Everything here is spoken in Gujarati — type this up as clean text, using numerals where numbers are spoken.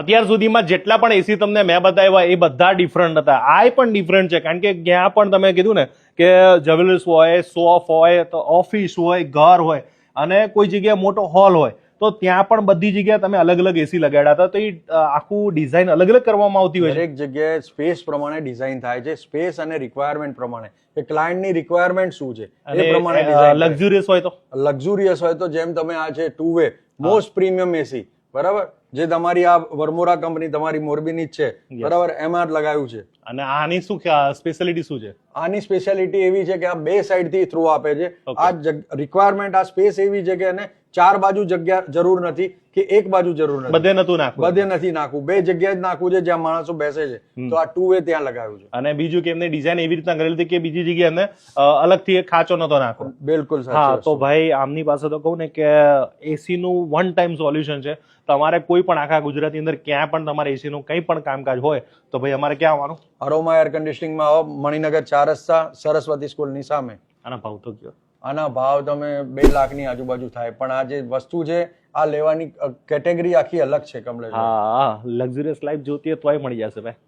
અત્યાર સુધીમાં જેટલા પણ એસી તમને મેં બતાવ્યા એ બધા ડિફરન્ટ હતા. આ પણ ડિફરન્ટ છે, કારણ કે ત્યાં પણ તમે કીધું ને કે જ્વેલર્સ હોય, શોપ હોય, તો ઓફિસ હોય, ઘર હોય, અને કોઈ જગ્યાએ મોટો હોલ હોય, તો ત્યાં પણ બધી જગ્યાએ તમે અલગ અલગ એસી લગાડ્યા હતા. તો એ આખું ડિઝાઇન અલગ અલગ કરવામાં આવતી હોય છે. દરેક જગ્યાએ સ્પેસ પ્રમાણે ડિઝાઇન થાય છે, સ્પેસ અને રિક્વાયરમેન્ટ પ્રમાણે કે ક્લાયન્ટની રિક્વાયરમેન્ટ શું છે એ પ્રમાણે ડિઝાઇન. લક્ઝુરિયસ હોય તો લક્ઝુરિયસ હોય તો જેમ તમે આ છે 2 વે મોસ્ટ પ્રીમિયમ એસી, બરાબર, જે તમારી આ વર્મોરા કંપની તમારી મોરબીની જ છે, બરાબર, એમાં જ લગાવ્યું છે. અને આની શું સ્પેશિયાલિટી શું છે? આની સ્પેશિયાલિટી એવી છે કે આ બે સાઈડ થી થ્રો આપે છે. આ રિક્વાયરમેન્ટ, આ સ્પેસ એવી છે કે એને 4 બાજુ જગ્યા જરૂર નથી કે એક બાજુ જરૂર નથી, બધે નતું નાખવું, બધે નથી નાખવું, બે જગ્યાએ જ નાખવું છે જ્યાં માણસો બેસે છે. તો આ 2 વે ત્યાં લગાવ્યું છે. અને બીજું કે એમને ડિઝાઇન એવી રીતના કરેલી હતી કે બીજી જગ્યાએ એમને અલગથી એક ખાંચો નતો નાખવો. બિલકુલ હા, સાચું. તો ભાઈ આમની પાસે તો કહું ને કે એસી નું વન ટાઈમ સોલ્યુશન છે. તમારે કોઈ પણ આખા ગુજરાતની અંદર ક્યાં પણ તમારે એસી નું કંઈ પણ કામકાજ હોય તો ભાઈ અમારે ક્યાં આવવાનું? અરોમા એર કન્ડિશનિંગમાં આવો, મણિનગર 4 રસ્તા, સરસ્વતી સ્કૂલની સામે. આના ભાવ તો કયો? આના ભાવ તમે 2 લાખની આજુબાજુ થાય, પણ આ જે વસ્તુ છે આ લેવાની કેટેગરી આખી અલગ છે કમલેશ. હા, લક્ઝરિયસ લાઈફ જોતી હોય તોય મળી જશે ભાઈ.